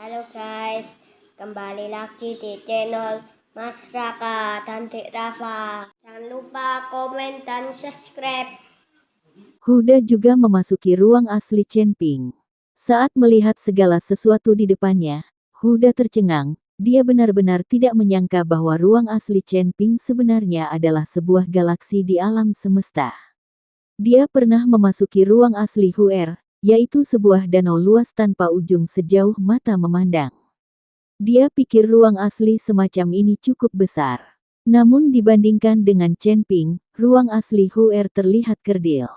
Halo guys, kembali lagi di channel Mas Raka dan Dek Rafa. Jangan lupa komen dan subscribe. Huda juga memasuki ruang asli Chen Ping. Saat melihat segala sesuatu di depannya, Huda tercengang. Dia benar-benar tidak menyangka bahwa ruang asli Chen Ping sebenarnya adalah sebuah galaksi di alam semesta. Dia pernah memasuki ruang asli Huer, yaitu sebuah danau luas tanpa ujung sejauh mata memandang. Dia pikir ruang asli semacam ini cukup besar. Namun dibandingkan dengan Chen Ping, ruang asli Huer terlihat kerdil.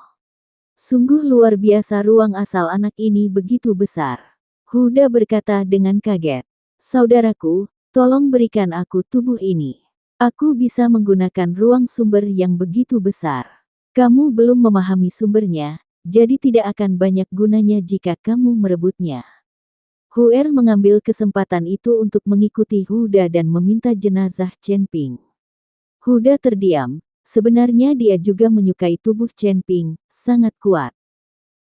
Sungguh luar biasa ruang asal anak ini begitu besar. Huda berkata dengan kaget. Saudaraku, tolong berikan aku tubuh ini. Aku bisa menggunakan ruang sumber yang begitu besar. Kamu belum memahami sumbernya, jadi tidak akan banyak gunanya jika kamu merebutnya. Huer mengambil kesempatan itu untuk mengikuti Huda dan meminta jenazah Chen Ping. Huda terdiam. Sebenarnya dia juga menyukai tubuh Chen Ping, sangat kuat.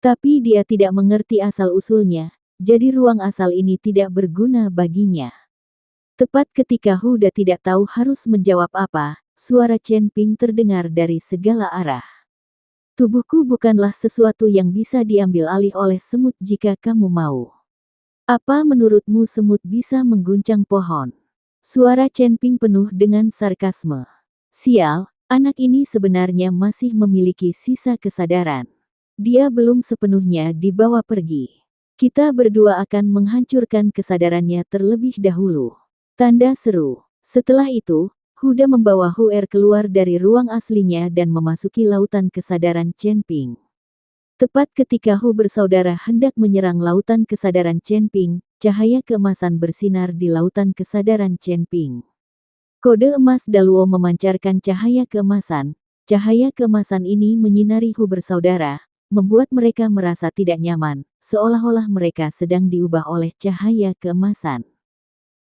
Tapi dia tidak mengerti asal-usulnya, jadi ruang asal ini tidak berguna baginya. Tepat ketika Huda tidak tahu harus menjawab apa, suara Chen Ping terdengar dari segala arah. Tubuhku bukanlah sesuatu yang bisa diambil alih oleh semut jika kamu mau. Apa menurutmu semut bisa mengguncang pohon? Suara Chen Ping penuh dengan sarkasme. Sial, anak ini sebenarnya masih memiliki sisa kesadaran. Dia belum sepenuhnya dibawa pergi. Kita berdua akan menghancurkan kesadarannya terlebih dahulu. Tanda seru. Setelah itu, Huda membawa Huer keluar dari ruang aslinya dan memasuki lautan kesadaran Chen Ping. Tepat ketika Hu bersaudara hendak menyerang lautan kesadaran Chen Ping, cahaya keemasan bersinar di lautan kesadaran Chen Ping. Kode emas Daluo memancarkan cahaya keemasan. Cahaya keemasan ini menyinari Hu bersaudara, membuat mereka merasa tidak nyaman, seolah-olah mereka sedang diubah oleh cahaya keemasan.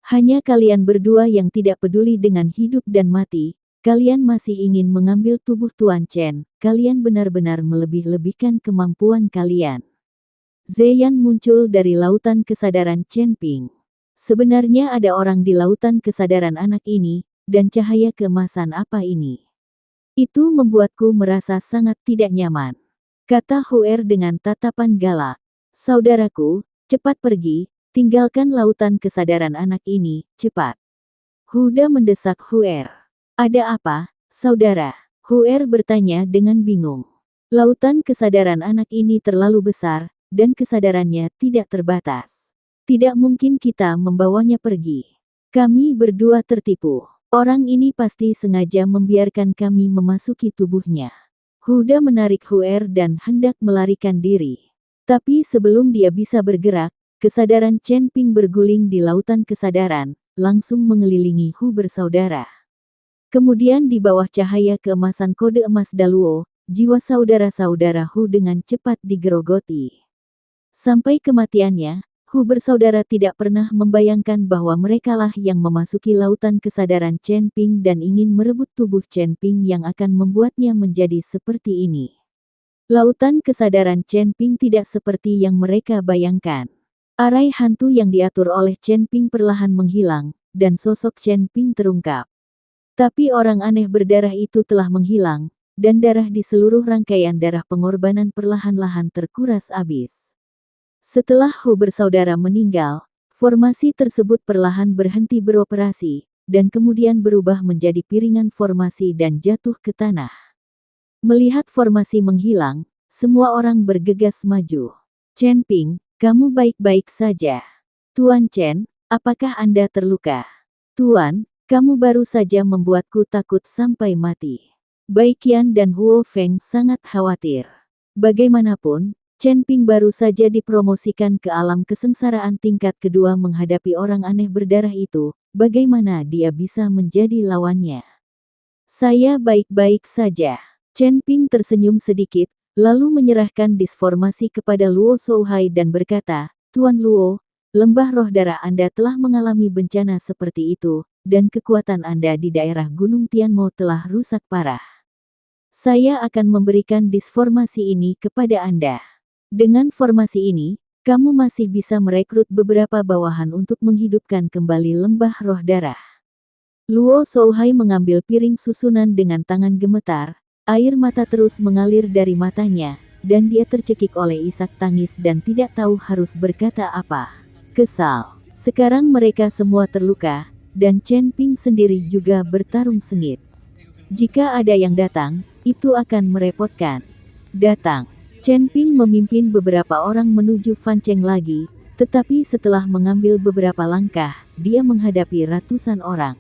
Hanya kalian berdua yang tidak peduli dengan hidup dan mati. Kalian masih ingin mengambil tubuh Tuan Chen. Kalian benar-benar melebih-lebihkan kemampuan kalian. Zeyan muncul dari lautan kesadaran Chen Ping. Sebenarnya ada orang di lautan kesadaran anak ini, dan cahaya keemasan apa ini? Itu membuatku merasa sangat tidak nyaman. Kata Huer dengan tatapan galak. Saudaraku, cepat pergi, tinggalkan lautan kesadaran anak ini, cepat. Huda mendesak Huer. Ada apa, saudara? Huer bertanya dengan bingung. Lautan kesadaran anak ini terlalu besar, dan kesadarannya tidak terbatas. Tidak mungkin kita membawanya pergi. Kami berdua tertipu. Orang ini pasti sengaja membiarkan kami memasuki tubuhnya. Huda menarik Huer dan hendak melarikan diri. Tapi sebelum dia bisa bergerak, kesadaran Chen Ping berguling di lautan kesadaran, langsung mengelilingi Hu bersaudara. Kemudian di bawah cahaya keemasan kode emas Daluo, jiwa saudara-saudara Hu dengan cepat digerogoti. Sampai kematiannya, Hu bersaudara tidak pernah membayangkan bahwa merekalah yang memasuki lautan kesadaran Chen Ping dan ingin merebut tubuh Chen Ping yang akan membuatnya menjadi seperti ini. Lautan kesadaran Chen Ping tidak seperti yang mereka bayangkan. Arai hantu yang diatur oleh Chen Ping perlahan menghilang, dan sosok Chen Ping terungkap. Tapi orang aneh berdarah itu telah menghilang, dan darah di seluruh rangkaian darah pengorbanan perlahan-lahan terkuras habis. Setelah Hu bersaudara meninggal, formasi tersebut perlahan berhenti beroperasi, dan kemudian berubah menjadi piringan formasi dan jatuh ke tanah. Melihat formasi menghilang, semua orang bergegas maju. Chen Ping, kamu baik-baik saja. Tuan Chen, apakah Anda terluka? Tuan, kamu baru saja membuatku takut sampai mati. Baiqian dan Huo Feng sangat khawatir. Bagaimanapun, Chen Ping baru saja dipromosikan ke alam kesengsaraan tingkat kedua menghadapi orang aneh berdarah itu, bagaimana dia bisa menjadi lawannya? Saya baik-baik saja. Chen Ping tersenyum sedikit, lalu menyerahkan disformasi kepada Luo Shouhai dan berkata, Tuan Luo, lembah roh darah Anda telah mengalami bencana seperti itu, dan kekuatan Anda di daerah Gunung Tianmo telah rusak parah. Saya akan memberikan disformasi ini kepada Anda. Dengan formasi ini, kamu masih bisa merekrut beberapa bawahan untuk menghidupkan kembali lembah roh darah. Luo Souhai mengambil piring susunan dengan tangan gemetar, air mata terus mengalir dari matanya, dan dia tercekik oleh isak tangis dan tidak tahu harus berkata apa. Kesal. Sekarang mereka semua terluka, dan Chen Ping sendiri juga bertarung sengit. Jika ada yang datang, itu akan merepotkan. Datang. Chen Ping memimpin beberapa orang menuju Fan Cheng lagi, tetapi setelah mengambil beberapa langkah, dia menghadapi ratusan orang.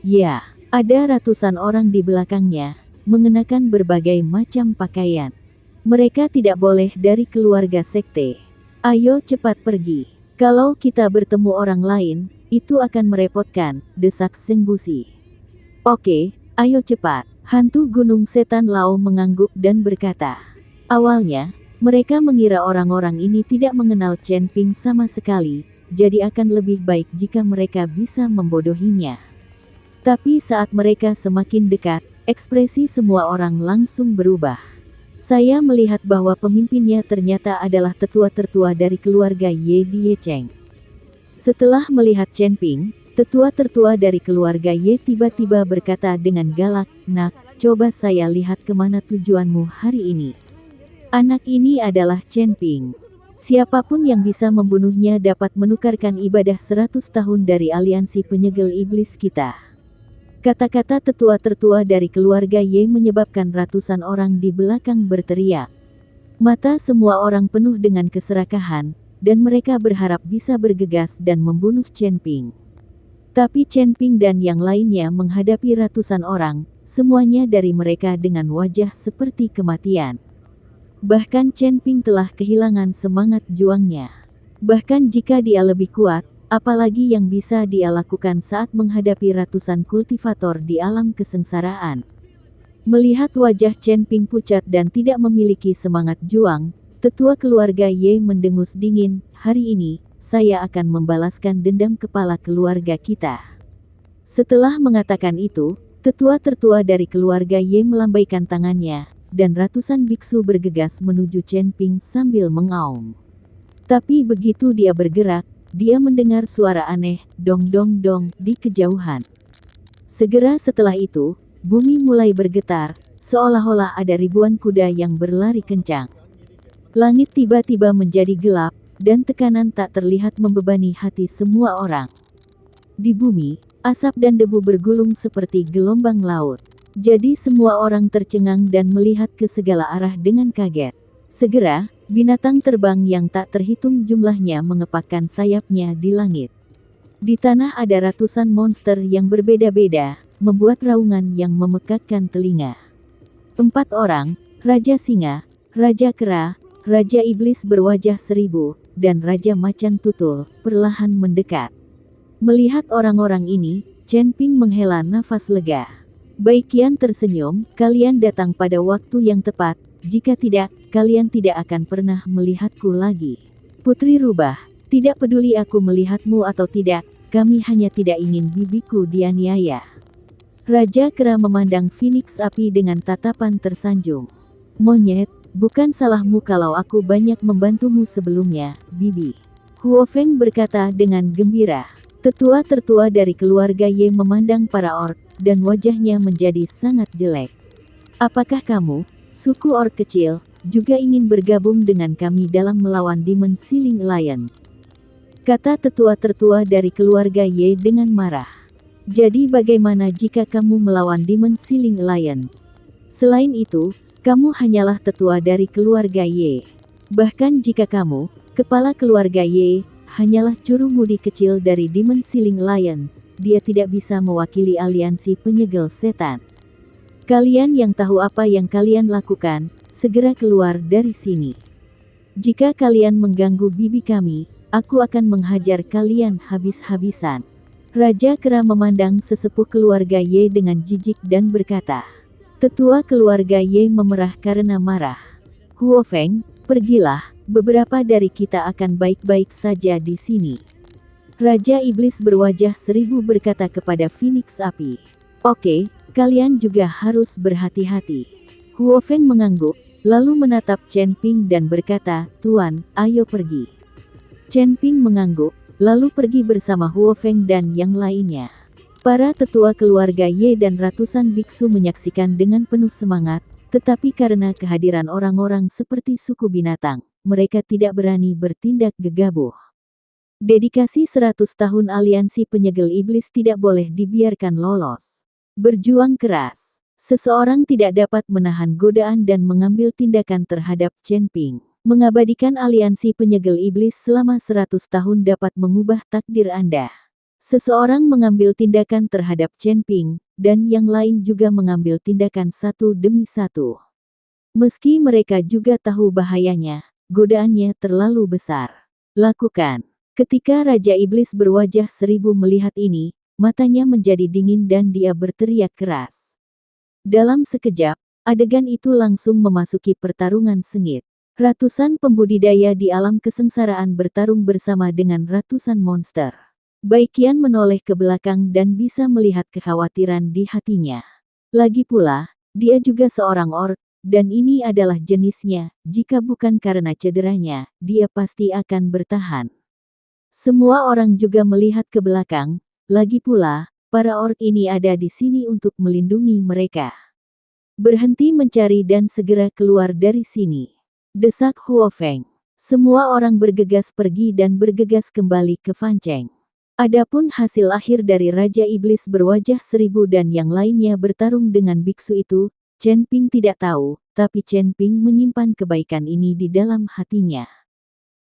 Ya, ada ratusan orang di belakangnya, mengenakan berbagai macam pakaian. Mereka tidak boleh dari keluarga sekte. Ayo cepat pergi. Kalau kita bertemu orang lain, itu akan merepotkan, desak Seng Busi. Oke, ayo cepat. Hantu Gunung Setan Lao mengangguk dan berkata. Awalnya, mereka mengira orang-orang ini tidak mengenal Chen Ping sama sekali, jadi akan lebih baik jika mereka bisa membodohinya. Tapi saat mereka semakin dekat, ekspresi semua orang langsung berubah. Saya melihat bahwa pemimpinnya ternyata adalah tetua-tertua dari keluarga Ye Di Ye Cheng. Setelah melihat Chen Ping, tetua-tertua dari keluarga Ye tiba-tiba berkata dengan galak, "Nak, coba saya lihat kemana tujuanmu hari ini." Anak ini adalah Chen Ping. Siapapun yang bisa membunuhnya dapat menukarkan ibadah 100 tahun dari aliansi penyegel iblis kita. Kata-kata tetua-tertua dari keluarga Ye menyebabkan ratusan orang di belakang berteriak. Mata semua orang penuh dengan keserakahan, dan mereka berharap bisa bergegas dan membunuh Chen Ping. Tapi Chen Ping dan yang lainnya menghadapi ratusan orang, semuanya dari mereka dengan wajah seperti kematian. Bahkan Chen Ping telah kehilangan semangat juangnya. Bahkan jika dia lebih kuat, apalagi yang bisa dia lakukan saat menghadapi ratusan kultivator di alam kesengsaraan. Melihat wajah Chen Ping pucat dan tidak memiliki semangat juang, tetua keluarga Ye mendengus dingin, "Hari ini, saya akan membalaskan dendam kepala keluarga kita." Setelah mengatakan itu, tetua-tertua dari keluarga Ye melambaikan tangannya, dan ratusan biksu bergegas menuju Chen Ping sambil mengaum. Tapi begitu dia bergerak, dia mendengar suara aneh, dong dong dong, di kejauhan. Segera setelah itu, bumi mulai bergetar, seolah-olah ada ribuan kuda yang berlari kencang. Langit tiba-tiba menjadi gelap, dan tekanan tak terlihat membebani hati semua orang. Di bumi, asap dan debu bergulung seperti gelombang laut. Jadi semua orang tercengang dan melihat ke segala arah dengan kaget. Segera, binatang terbang yang tak terhitung jumlahnya mengepakkan sayapnya di langit. Di tanah ada ratusan monster yang berbeda-beda, membuat raungan yang memekakkan telinga. 4 orang, Raja Singa, Raja Kera, Raja Iblis berwajah 1000, dan Raja Macan Tutul, perlahan mendekat. Melihat orang-orang ini, Chen Ping menghela nafas lega. Baik Kian tersenyum, kalian datang pada waktu yang tepat, jika tidak, kalian tidak akan pernah melihatku lagi. Putri Rubah, tidak peduli aku melihatmu atau tidak, kami hanya tidak ingin bibiku dianiaya. Raja Kera memandang Phoenix Api dengan tatapan tersanjung. Monyet, bukan salahmu kalau aku banyak membantumu sebelumnya, Bibi. Huo Feng berkata dengan gembira. Tetua-tertua dari keluarga Ye memandang para orc, dan wajahnya menjadi sangat jelek. Apakah kamu, suku orc kecil, juga ingin bergabung dengan kami dalam melawan Demon Ceiling Alliance? Kata tetua-tertua dari keluarga Ye dengan marah. Jadi bagaimana jika kamu melawan Demon Ceiling Alliance? Selain itu, kamu hanyalah tetua dari keluarga Ye. Bahkan jika kamu, kepala keluarga Ye, hanyalah curumudi kecil dari Demon Ceiling Alliance, dia tidak bisa mewakili aliansi penyegel setan. Kalian yang tahu apa yang kalian lakukan, segera keluar dari sini. Jika kalian mengganggu bibi kami, aku akan menghajar kalian habis-habisan. Raja Kera memandang sesepuh keluarga Ye dengan jijik dan berkata. Tetua keluarga Ye memerah karena marah. Huo Feng, pergilah. Beberapa dari kita akan baik-baik saja di sini. Raja Iblis berwajah 1000 berkata kepada Phoenix Api. Oke, kalian juga harus berhati-hati. Huo Feng mengangguk, lalu menatap Chen Ping dan berkata, Tuan, ayo pergi. Chen Ping mengangguk, lalu pergi bersama Huo Feng dan yang lainnya. Para tetua keluarga Ye dan ratusan biksu menyaksikan dengan penuh semangat, tetapi karena kehadiran orang-orang seperti suku binatang, mereka tidak berani bertindak gegabah. Dedikasi 100 tahun aliansi penyegel iblis tidak boleh dibiarkan lolos. Berjuang keras. Seseorang tidak dapat menahan godaan dan mengambil tindakan terhadap Chen Ping. Mengabadikan aliansi penyegel iblis selama 100 tahun dapat mengubah takdir Anda. Seseorang mengambil tindakan terhadap Chen Ping, dan yang lain juga mengambil tindakan satu demi satu. Meski mereka juga tahu bahayanya, godaannya terlalu besar. Lakukan. Ketika Raja Iblis berwajah seribu melihat ini, matanya menjadi dingin dan dia berteriak keras. Dalam sekejap, adegan itu langsung memasuki pertarungan sengit. Ratusan pembudidaya di alam kesengsaraan bertarung bersama dengan ratusan monster. Baiqian menoleh ke belakang dan bisa melihat kekhawatiran di hatinya. Lagi pula, dia juga seorang orc, dan ini adalah jenisnya, jika bukan karena cederanya, dia pasti akan bertahan. Semua orang juga melihat ke belakang, lagi pula, para orc ini ada di sini untuk melindungi mereka. Berhenti mencari dan segera keluar dari sini. Desak Huo Feng. Semua orang bergegas pergi dan bergegas kembali ke Fan Cheng. Adapun hasil akhir dari Raja Iblis berwajah seribu dan yang lainnya bertarung dengan biksu itu, Chen Ping tidak tahu, tapi Chen Ping menyimpan kebaikan ini di dalam hatinya.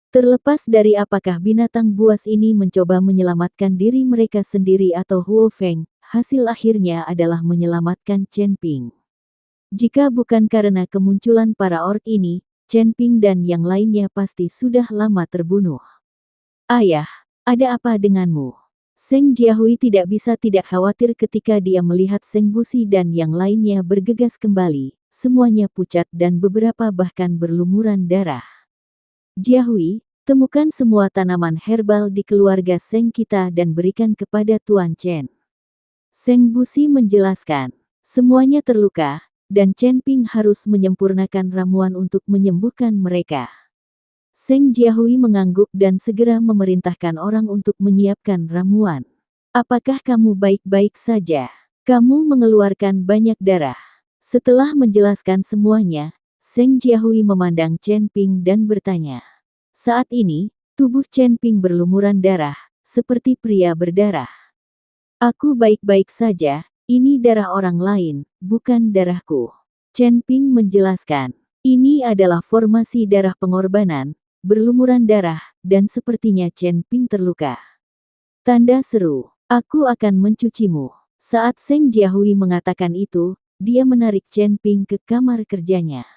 Terlepas dari apakah binatang buas ini mencoba menyelamatkan diri mereka sendiri atau Huo Feng, hasil akhirnya adalah menyelamatkan Chen Ping. Jika bukan karena kemunculan para orc ini, Chen Ping dan yang lainnya pasti sudah lama terbunuh. Ayah, ada apa denganmu? Seng Jiahui tidak bisa tidak khawatir ketika dia melihat Seng Busi dan yang lainnya bergegas kembali, semuanya pucat dan beberapa bahkan berlumuran darah. Jiahui, temukan semua tanaman herbal di keluarga Seng kita dan berikan kepada Tuan Chen. Seng Busi menjelaskan, semuanya terluka, dan Chen Ping harus menyempurnakan ramuan untuk menyembuhkan mereka. Seng Jiahui mengangguk dan segera memerintahkan orang untuk menyiapkan ramuan. Apakah kamu baik-baik saja? Kamu mengeluarkan banyak darah. Setelah menjelaskan semuanya, Seng Jiahui memandang Chen Ping dan bertanya. Saat ini, tubuh Chen Ping berlumuran darah, seperti pria berdarah. Aku baik-baik saja. Ini darah orang lain, bukan darahku. Chen Ping menjelaskan. Ini adalah formasi darah pengorbanan, berlumuran darah, dan sepertinya Chen Ping terluka. Tanda seru. Aku akan mencucimu. Saat Seng Jiahui mengatakan itu, dia menarik Chen Ping ke kamar kerjanya.